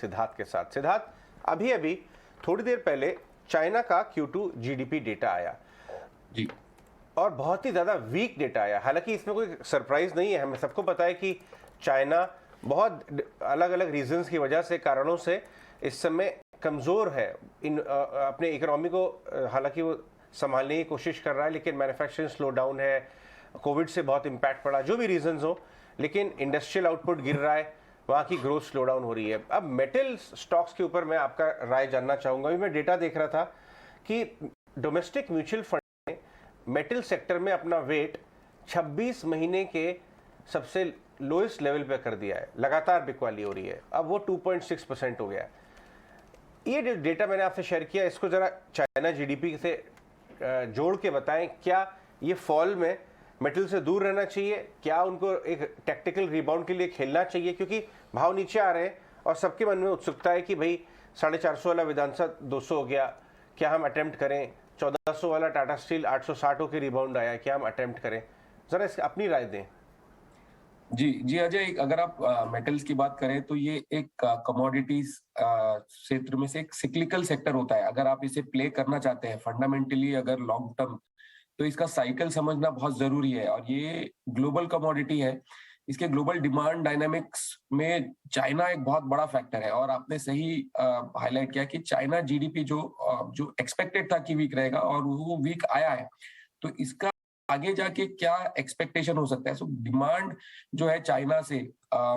सिद्धार्थ के साथ। सिद्धार्थ, अभी अभी थोड़ी देर पहले चाइना का Q2 जीडीपी डेटा आया जी। और बहुत ही ज़्यादा वीक डेटा आया। हालांकि इसमें कोई सरप्राइज नहीं है, हमें सबको पता है कि चाइना बहुत अलग अलग रीजंस की वजह से, कारणों से इस समय कमज़ोर है अपने इकोनॉमी को। हालांकि वो संभालने की कोशिश कर रहा है, लेकिन मैन्युफैक्चरिंग स्लो डाउन है, कोविड से बहुत इम्पैक्ट पड़ा, जो भी रीजंस हो, लेकिन इंडस्ट्रियल आउटपुट गिर रहा है, वहाँ की ग्रोथ स्लो डाउन हो रही है। अब मेटल स्टॉक्स के ऊपर मैं आपका राय जानना चाहूँगा। अभी मैं डेटा देख रहा था कि डोमेस्टिक म्यूचुअल फंड ने मेटल सेक्टर में अपना वेट 26 महीने के सबसे लोएस्ट लेवल पे कर दिया है। लगातार बिकवाली हो रही है, अब वो 2.6% हो गया है। ये जो डेटा मैंने आपसे शेयर किया, इसको ज़रा चाइना जीडीपी से जोड़ के बताएं, क्या ये फॉल में मेटल से दूर रहना चाहिए? क्या उनको एक टैक्टिकल रिबाउंड के लिए खेलना चाहिए? क्योंकि भाव नीचे आ रहे हैं और सबके मन में उत्सुकता है कि भाई 450 वाला वेदांता 200 हो गया, क्या हम अटेम्प्ट करें? 1400 वाला टाटा स्टील 860 के रिबाउंड आया, क्या हम अटेम्प्ट करें? ज़रा इसकी अपनी राय दें। जी अजय, अगर आप मेटल्स की बात करें तो ये एक कमोडिटीज क्षेत्र में से एक सिक्लिकल सेक्टर होता है। अगर आप इसे प्ले करना चाहते हैं फंडामेंटली, अगर लॉन्ग टर्म, तो इसका साइकिल समझना बहुत जरूरी है। और ये ग्लोबल कमोडिटी है, इसके ग्लोबल डिमांड डायनामिक्स में चाइना एक बहुत बड़ा फैक्टर है। और आपने सही हाईलाइट किया कि चाइना जीडीपी जो एक्सपेक्टेड था कि वीक रहेगा और वो वीक आया है, तो इसका आगे जाके क्या एक्सपेक्टेशन हो सकता है? सो डिमांड जो है चाइना से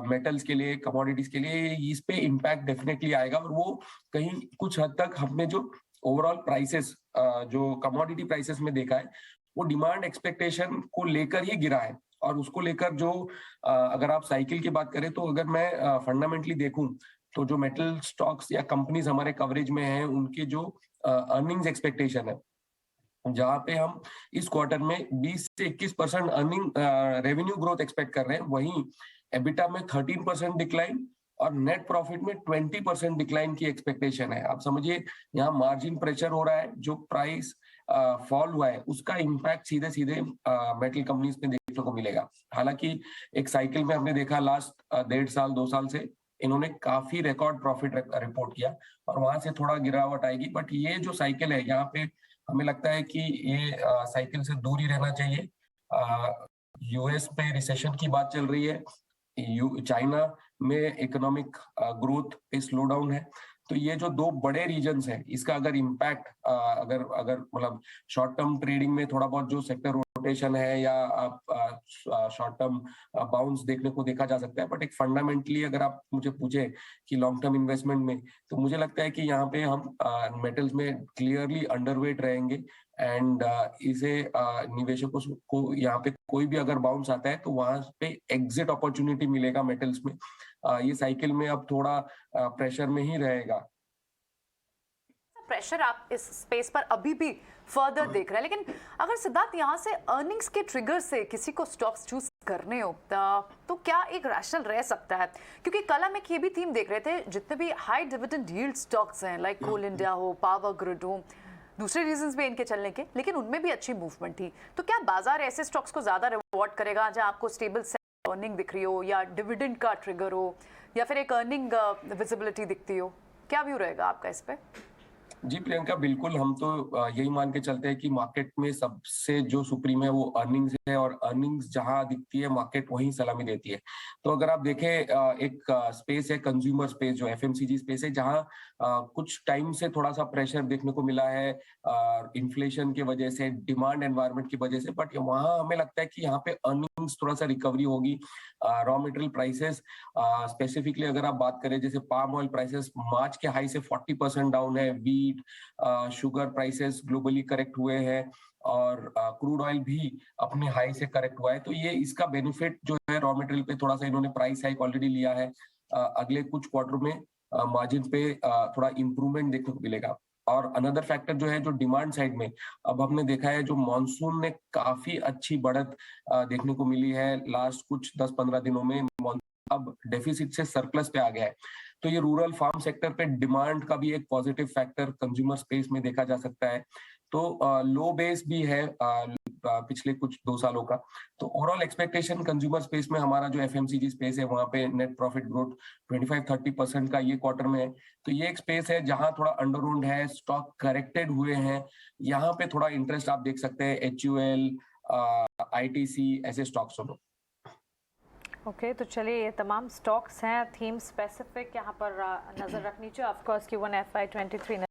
मेटल्स के लिए, कमोडिटीज के लिए, इस पे इम्पैक्ट डेफिनेटली आएगा। और वो कहीं कुछ हद तक हमने जो ओवरऑल प्राइसेस, जो कमोडिटी प्राइसेस में देखा है, वो डिमांड एक्सपेक्टेशन को लेकर ही गिरा है। और उसको लेकर जो अगर आप साइकिल की बात करें, तो अगर मैं फंडामेंटली देखूं, तो जो मेटल स्टॉक्स या कंपनीज हमारे कवरेज में हैं, उनके जो अर्निंग्स एक्सपेक्टेशन है, जहां पे हम इस क्वार्टर में 20 से 21% अर्निंग रेवेन्यू ग्रोथ एक्सपेक्ट कर रहे हैं, वहीं एबिटा में 13% डिक्लाइन और नेट प्रॉफिट में 20% डिक्लाइन की एक्सपेक्टेशन है। आप समझिए, यहाँ मार्जिन प्रेशर हो रहा है, जो प्राइस फॉल हुआ है उसका इम्पैक्ट सीधे सीधे मेटल कंपनीज में देखने को मिलेगा। हालांकि एक साइकिल में हमने देखा लास्ट 1.5 साल 2 साल से इन्होंने काफी रिकॉर्ड प्रॉफिट रिपोर्ट किया और वहां से थोड़ा गिरावट आएगी। बट ये जो साइकिल है, यहाँ पे हमें लगता है कि ये साइकिल से दूर ही रहना चाहिए। यूएस में रिसेशन की बात चल रही है, चाइना में इकोनॉमिक ग्रोथ पे स्लो डाउन है। तो ये जो दो बड़े रीजन्स हैं, इसका अगर इम्पैक्ट अगर अगर मतलब शॉर्ट टर्म ट्रेडिंग में थोड़ा बहुत जो सेक्टर रोटेशन है या शॉर्ट टर्म बाउंस देखने को देखा जा सकता है, बट एक फंडामेंटली अगर आप मुझे पूछे कि लॉन्ग टर्म इन्वेस्टमेंट में, तो मुझे लगता है कि यहाँ पे हम मेटल्स में क्लियरली अंडरवेट रहेंगे। एंड इसे निवेशकों को यहाँ पे कोई भी अगर बाउंस आता है तो वहां पे एग्जिट अपॉर्चुनिटी मिलेगा मेटल्स में। ये साइकिल में अब थोड़ा प्रेशर में ही रहेगा। प्रेशर आप इस स्पेस पर अभी भी फर्दर देख रहे हैं, लेकिन अगर सिद्धार्थ यहाँ से अर्निंग्स के ट्रिगर से किसी को स्टॉक्स चूज करने हो तो क्या एक रैशनल रह सकता है? क्योंकि कल हम एक ये भी थीम देख रहे थे, जितने भी हाई डिविडेंड यील्ड स्टॉक्स हैं, लाइक कोल इंडिया हो, पावर ग्रिड हो, दूसरे रीजंस भी इनके चलने के, लेकिन उनमें भी अच्छी मूवमेंट थी। तो क्या बाजार ऐसे स्टॉक्स को ज्यादा रिवॉर्ड करेगा जहां आपको स्टेबल अर्निंग दिख रही हो, या डिविडेंड का ट्रिगर हो, या फिर एक अर्निंग विजिबिलिटी दिखती हो? क्या व्यू रहेगा आपका इस पे? जी प्रियंका, बिल्कुल, हम तो यही मान के चलते हैं कि मार्केट में सबसे जो सुप्रीम है वो अर्निंग्स है, और अर्निंग्स जहां दिखती है मार्केट वहीं सलामी देती है। तो अगर आप देखें, एक स्पेस है कंज्यूमर स्पेस, जो एफएमसीजी स्पेस है, जहां कुछ टाइम से थोड़ा सा प्रेशर देखने को मिला है इन्फ्लेशन की वजह से, डिमांड एनवायरनमेंट की वजह से। बट वहां हमें लगता है कि यहाँ पे अर्निंग्स थोड़ा सा रिकवरी होगी। रॉ मटेरियल प्राइसेस स्पेसिफिकली अगर आप बात करें, जैसे पाम ऑयल प्राइसेस मार्च के हाई से 40% डाउन है, wheat, sugar prices globally correct हुए हैं, और क्रूड ऑयल भी अपने हाई से करेक्ट हुआ है। तो ये इसका बेनिफिट जो है रॉ मटेरियल पे, थोड़ा सा इन्होंने प्राइस हाइक ऑलरेडी लिया है। अगले कुछ क्वार्टर में मार्जिन पे थोड़ा इंप्रूवमेंट देखने को मिलेगा। और अनदर फैक्टर जो है, जो डिमांड साइड में अब हमने देखा है, जो मॉनसून ने काफी अच्छी बढ़त देखने को मिली है लास्ट कुछ 10-15 दिनों में। अब डेफिसिट से सरप्लस पे आ गया है। तो ये रूरल फार्म सेक्टर पे डिमांड का भी एक पॉजिटिव फैक्टर कंज्यूमर स्पेस में देखा जा सकता है। तो लो बेस भी है, पिछले कुछ 2 सालों का। तो ओवरऑल एक्सपेक्टेशन कंज्यूमर स्पेस में हमारा जो एफएमसीजी स्पेस है वहां पे नेट प्रॉफिट ग्रोथ 25-30% का ये क्वार्टर में है। तो ये एक स्पेस है जहां थोड़ा अंडर ओन्ड है, स्टॉक करेक्टेड हुए हैं, यहाँ पे थोड़ा इंटरेस्ट आप देख सकते हैं HUL, ITC ऐसे स्टॉक्स में। ओके तो चलिए ये तमाम स्टॉक्स हैं थीम स्पेसिफिक यहाँ पर नजर रखनी चाहिए ऑफ कोर्स Q1 FY23